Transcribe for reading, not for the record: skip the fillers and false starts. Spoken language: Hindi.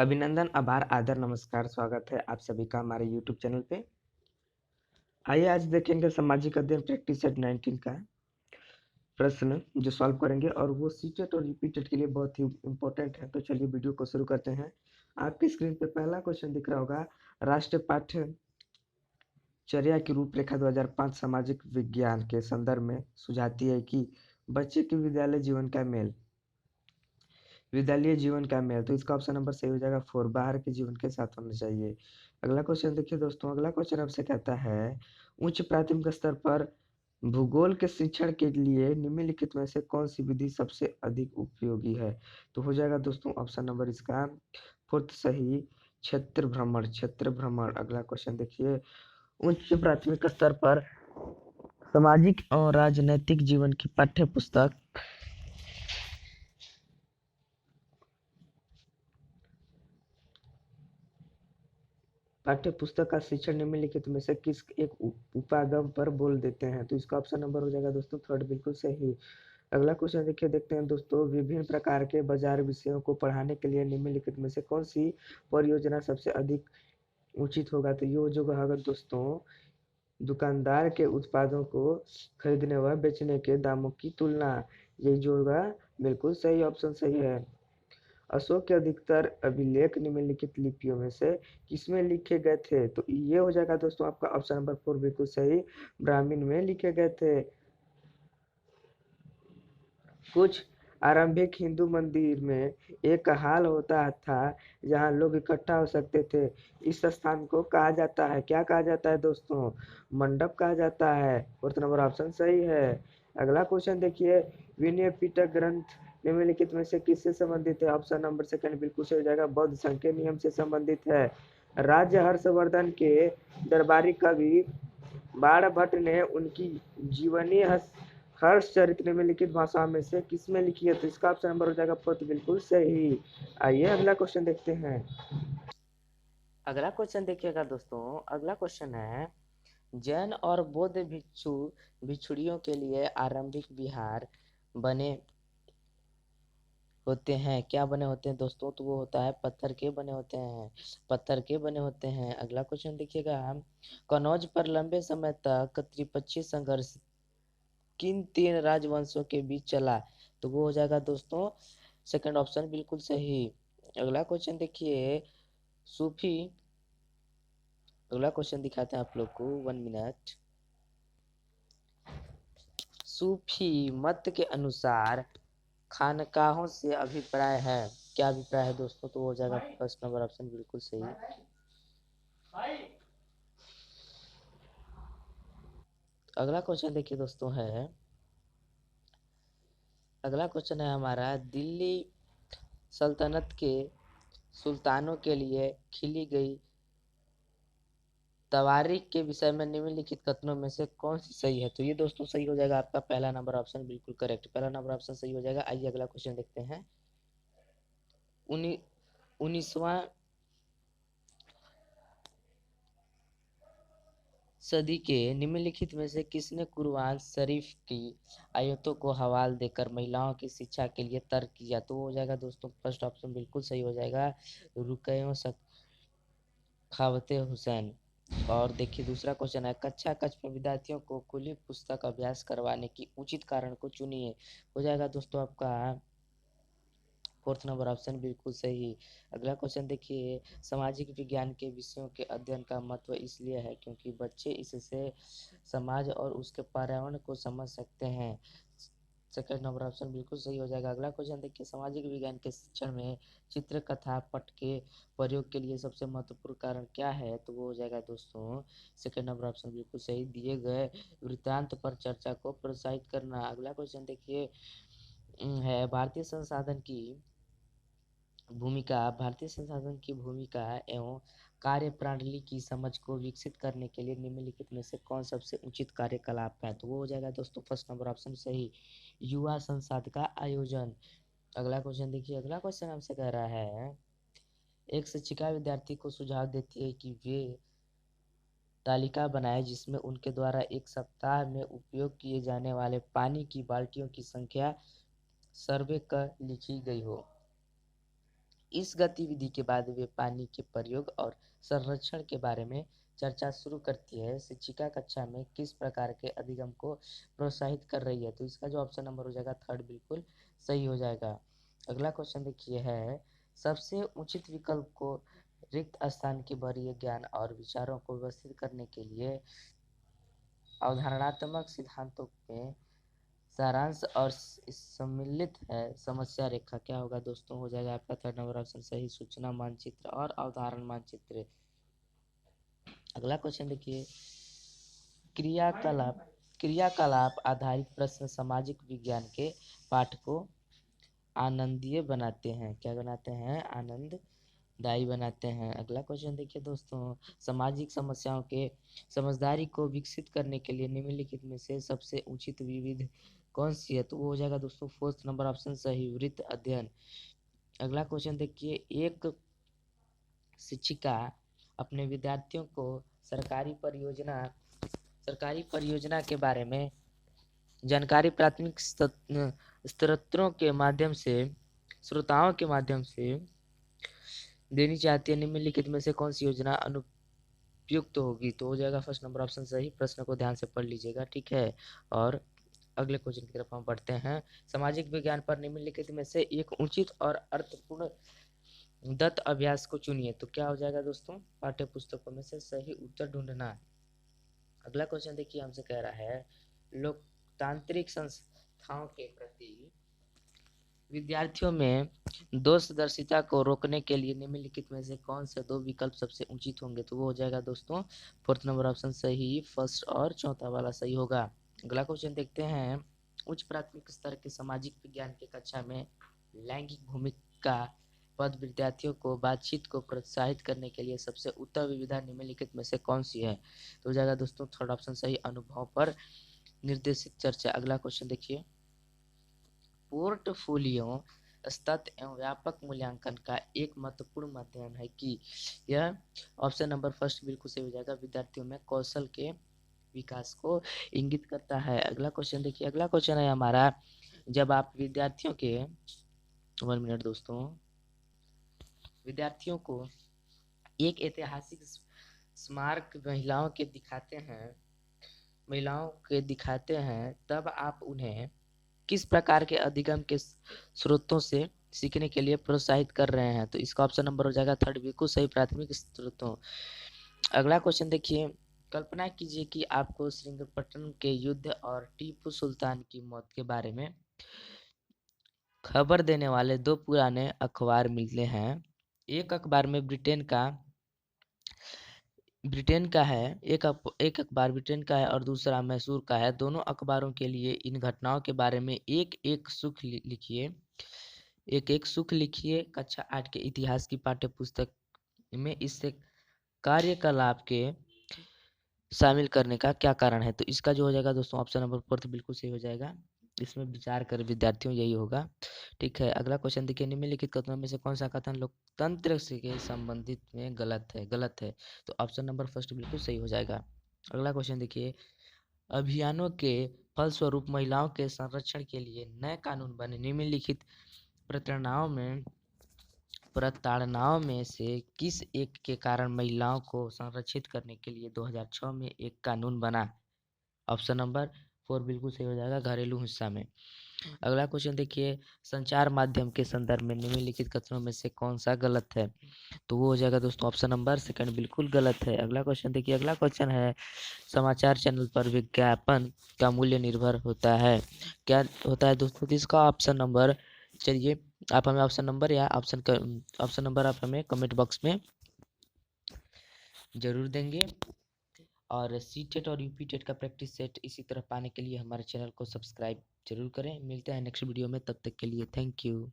अभिनंदन, आभार, आदर, नमस्कार, स्वागत है आप सभी का हमारे यूट्यूब चैनल पे। आइए आज देखेंगे सामाजिक अध्ययन प्रैक्टिस सेट 19 का प्रश्न जो सॉल्व करेंगे और वो सीटेट और रिपीटेड के लिए बहुत ही इम्पोर्टेंट है। तो चलिए वीडियो को शुरू करते हैं। आपकी स्क्रीन पे पहला क्वेश्चन दिख रहा होगा, राष्ट्रीय पाठ्यचर्या की रूपरेखा 2005 सामाजिक विज्ञान के संदर्भ में सुझाती है कि बच्चे के विद्यालय जीवन का मेल। तो इसका ऑप्शन नंबर सही हो जाएगा 4, बाहर के जीवन के साथ होना चाहिए। अगला क्वेश्चन देखिए दोस्तों, अगला क्वेश्चन आपसे कहता है, उच्च प्राथमिक स्तर पर भूगोल के शिक्षण के लिए निम्नलिखित में से कौन सी विधि सबसे अधिक उपयोगी है? तो हो जाएगा दोस्तों ऑप्शन नंबर इसका 4 सही, क्षेत्र भ्रमण। अगला क्वेश्चन देखिए, उच्च प्राथमिक स्तर पर सामाजिक और राजनैतिक जीवन की पाठ्य पुस्तक का शिक्षण निम्नलिखित में से किस एक उपागम पर बोल देते हैं? तो इसका ऑप्शन नंबर हो जाएगा दोस्तों 3 बिल्कुल सही। अगला क्वेश्चन देखिए, देखते हैं दोस्तों, विभिन्न प्रकार के बाजार विषयों को पढ़ाने के लिए निम्नलिखित में से कौन सी परियोजना सबसे अधिक उचित होगा? तो ये जो होगा दोस्तों, दुकानदार के उत्पादों को खरीदने व बेचने के दामों की तुलना। ये जो होगा बिल्कुल सही, ऑप्शन सही है। अशोक के अधिकतर अभिलेख निम्नलिखित लिपियों में से किसमें लिखे गए थे? तो ये हो जाएगा दोस्तों आपका ऑप्शन नंबर 4 बिल्कुल सही, ब्राह्मीण में लिखे गए थे। कुछ आरंभिक हिंदू मंदिर में एक हाल होता था जहां लोग इकट्ठा हो सकते थे। इस स्थान को कहा जाता है, क्या कहा जाता है दोस्तों? मंडप कहा जाता है। फोर्थ नंबर ऑप्शन सही है। अगला क्वेश्चन देखिए, विनय पिटक ग्रंथ निम्नलिखित में से किससे संबंधित है? ऑप्शन नंबर सेकंड बिल्कुल सही हो जाएगा, बौद्ध संघ के नियम से संबंधित है। राज्य हर्षवर्धन के दरबारी कवि बाणभट्ट ने उनकी जीवनी हर्षचरित निम्नलिखित भाषा में से किसमें लिखी है? तो इसका ऑप्शन नंबर हो जाएगा 4 बिल्कुल सही। आइए अगला क्वेश्चन देखते हैं। अगला क्वेश्चन देखिएगा दोस्तों, अगला क्वेश्चन है, जैन और बौद्ध भिक्षुणियों के लिए आरंभिक विहार बने होते हैं, क्या बने होते हैं दोस्तों? तो वो होता है पत्थर के बने होते हैं, पत्थर के बने होते हैं। अगला क्वेश्चन देखिएगा, कनौज पर लंबे समय तक त्रिपक्षीय संघर्ष किन 3 राजवंशों के बीच चला? तो वो हो जाएगा दोस्तों सेकंड ऑप्शन बिल्कुल सही। अगला क्वेश्चन देखिए, सूफी अगला क्वेश्चन दिखाते हैं आप लोग को, 1 मिनट। सूफी मत के अनुसार खानकाहों से अभिप्राय है, क्या अभिप्राय है दोस्तों? तो हो जाएगा फर्स्ट नंबर ऑप्शन बिल्कुल सही। अगला क्वेश्चन देखिए दोस्तों है, अगला क्वेश्चन है हमारा, दिल्ली सल्तनत के सुल्तानों के लिए खिली गई तवारीख के विषय में निम्नलिखित कथनों में से कौन सी सही है? तो ये दोस्तों सही हो जाएगा आपका पहला नंबर ऑप्शन बिल्कुल करेक्ट, पहला नंबर ऑप्शन सही हो जाएगा। आइए अगला क्वेश्चन देखते हैं, 19वां सदी के निम्नलिखित में से किसने कुरआन शरीफ की आयतों को हवाले देकर महिलाओं की शिक्षा के लिए तर्क किया? तो वो हो जाएगा दोस्तों फर्स्ट ऑप्शन बिल्कुल सही हो जाएगा, रुकैया सखावत हुसैन। और देखिए दूसरा क्वेश्चन है, कक्षा कक्ष में विद्यार्थियों को खुली पुस्तक अभ्यास करवाने की उचित कारण को चुनिए। हो जाएगा दोस्तों आपका फोर्थ नंबर ऑप्शन बिल्कुल सही। अगला क्वेश्चन देखिए, सामाजिक विज्ञान के विषयों के अध्ययन का महत्व इसलिए है क्योंकि बच्चे इससे समाज और उसके पर्यावरण को समझ सकते हैं। सेकंड नंबर ऑप्शन बिल्कुल सही हो जाएगा। अगला क्वेश्चन देखिए, सामाजिक विज्ञान के शिक्षण में चित्र कथा पट के प्रयोग के लिए सबसे महत्वपूर्ण कारण क्या है? तो वो हो जाएगा दोस्तों सेकंड नंबर ऑप्शन बिल्कुल सही, दिए गए वृत्तांत पर चर्चा को प्रोत्साहित करना। अगला क्वेश्चन देखिए है, भारतीय संसाधन की भूमिका एवं कार्य प्रणाली की समझ को विकसित करने के लिए निम्नलिखित में से कौन सबसे उचित कार्यकलाप है? तो वो हो जाएगा दोस्तों फर्स्ट नंबर ऑप्शन सही, युवा संसद का आयोजन। अगला क्वेश्चन देखिए, अगला क्वेश्चन हमसे कह रहा है, एक शिक्षिका विद्यार्थी को सुझाव देती है कि वे तालिका बनाए जिसमें उनके द्वारा एक सप्ताह में उपयोग किए जाने वाले पानी की बाल्टियों की संख्या सर्वे कर लिखी गई हो। इस गतिविधि के बाद वे पानी के प्रयोग और संरक्षण के बारे में चर्चा शुरू करती है। शिक्षिका कक्षा में किस प्रकार के अधिगम को प्रोत्साहित कर रही है? तो इसका जो ऑप्शन नंबर हो जाएगा थर्ड बिल्कुल सही हो जाएगा। अगला क्वेश्चन देखिए है, सबसे उचित विकल्प को रिक्त स्थान के भरिए ज्ञान और विचारों को व्यवस्थित करने के लिए अवधारणात्मक सिद्धांतों में सारांश और सम्मिलित है समस्या रेखा। क्या होगा दोस्तों? हो जाएगा आपका थर्ड नंबर ऑप्शन सही, सूचना मानचित्र और अवधारण मानचित्र। अगला क्वेश्चन देखिए, क्रियाकलाप क्रियाकलाप आधारित प्रश्न सामाजिक विज्ञान के पाठ को आनंदीय बनाते हैं। क्या बनाते हैं? आनंददायी बनाते हैं। अगला क्वेश्चन देखिए दोस्तों, सामाजिक समस्याओं के समझदारी को विकसित करने के लिए निम्नलिखित में से सबसे उचित विविध कौन सी है? तो वो हो जाएगा दोस्तों फोर्थ नंबर ऑप्शन सही, वृत्त अध्ययन। अगला क्वेश्चन देखिए, एक शिक्षिका अपने विद्यार्थियों को सरकारी परियोजना के बारे में जानकारी प्राथमिक स्रोताओं के माध्यम से देनी चाहती है। निम्नलिखित में से कौन सी योजना अनुपयुक्त होगी? तो हो जाएगा फर्स्ट नंबर ऑप्शन सही। प्रश्न को ध्यान से पढ़ लीजिएगा, ठीक है। और अगले क्वेश्चन की तरफ हम बढ़ते हैं। सामाजिक विज्ञान पर निम्नलिखित में से एक उचित और अर्थपूर्ण दत्त अभ्यास को चुनिए। तो क्या हो जाएगा दोस्तों? पाठ्य पुस्तकों में से सही उत्तर ढूंढना। अगला क्वेश्चन देखिए, हमसे कह रहा है, लोकतांत्रिक संस्थाओं के प्रति विद्यार्थियों में दोषदर्शिता को रोकने के लिए निम्नलिखित में से कौन से दो विकल्प सबसे उचित होंगे? तो वो हो जाएगा दोस्तों फोर्थ नंबर ऑप्शन सही, फर्स्ट और चौथा वाला सही होगा। अगला क्वेश्चन देखते हैं, उच्च प्राथमिक स्तर के सामाजिक विज्ञान की कक्षा में लैंगिक भूमिका पद विद्यार्थियों को बातचीत को प्रोत्साहित करने के लिए सबसे उत्तम विविधा निम्नलिखित में से कौन सी है? तो हो जाएगा दोस्तों थर्ड ऑप्शन सही, अनुभव पर निर्देशित चर्चा। अगला क्वेश्चन देखिए, पोर्टफोलियो स्तर एवं व्यापक मूल्यांकन का एक महत्वपूर्ण माध्यम है कि यह ऑप्शन नंबर फर्स्ट बिल्कुल सही हो जाएगा, विद्यार्थियों में कौशल के विकास को इंगित करता है। अगला क्वेश्चन देखिए, अगला क्वेश्चन है हमारा, जब आप विद्यार्थियों के 1 मिनट दोस्तों, विद्यार्थियों को एक ऐतिहासिक स्मारक महिलाओं के दिखाते हैं तब आप उन्हें किस प्रकार के अधिगम के स्रोतों से सीखने के लिए प्रोत्साहित कर रहे हैं? तो इसका ऑप्शन नंबर हो जाएगा थर्ड बिल्कुल सही, प्राथमिक स्रोतों। अगला क्वेश्चन देखिए, कल्पना कीजिए कि आपको श्रीरंगपट्टनम के युद्ध और टीपू सुल्तान की मौत के बारे में खबर देने वाले दो पुराने अखबार मिलते हैं। एक अखबार में ब्रिटेन का है, एक अखबार ब्रिटेन का है और दूसरा मैसूर का है। दोनों अखबारों के लिए इन घटनाओं के बारे में एक एक सुख लिखिए। कक्षा 8 के इतिहास की पाठ्य पुस्तक में इससे कार्यकलाप के शामिल करने का क्या कारण है? तो इसका जो हो जाएगा दोस्तों ऑप्शन नंबर फोर्थ बिल्कुल सही हो जाएगा। इसमें विचार कर विद्यार्थियों यही होगा, ठीक है। अगला क्वेश्चन देखिए, निम्नलिखित कथनों में से कौन सा कथन लोकतंत्र से के संबंधित में गलत है? तो ऑप्शन नंबर फर्स्ट बिल्कुल सही हो जाएगा। अगला क्वेश्चन देखिए, अभियानों के फलस्वरूप महिलाओं के संरक्षण के लिए नए कानून बने। निम्नलिखित प्रताड़नाओं में से किस एक के कारण महिलाओं को संरक्षित करने के लिए 2006 में एक कानून बना? ऑप्शन नंबर 4 बिल्कुल सही हो जाएगा, घरेलू हिंसा में। अगला क्वेश्चन देखिए, संचार माध्यम के संदर्भ में निम्नलिखित कथनों में से कौन सा गलत है? तो वो हो जाएगा दोस्तों ऑप्शन नंबर सेकंड बिल्कुल गलत है। अगला क्वेश्चन देखिए, अगला क्वेश्चन है, समाचार चैनल पर विज्ञापन का मूल्य निर्भर होता है। क्या होता है दोस्तों? तो इसका ऑप्शन नंबर, चलिए आप हमें ऑप्शन नंबर आप हमें कमेंट बॉक्स में जरूर देंगे। और सीटेट और यूपी टेट का प्रैक्टिस सेट इसी तरह पाने के लिए हमारे चैनल को सब्सक्राइब जरूर करें। मिलते हैं नेक्स्ट वीडियो में, तब तक के लिए थैंक यू।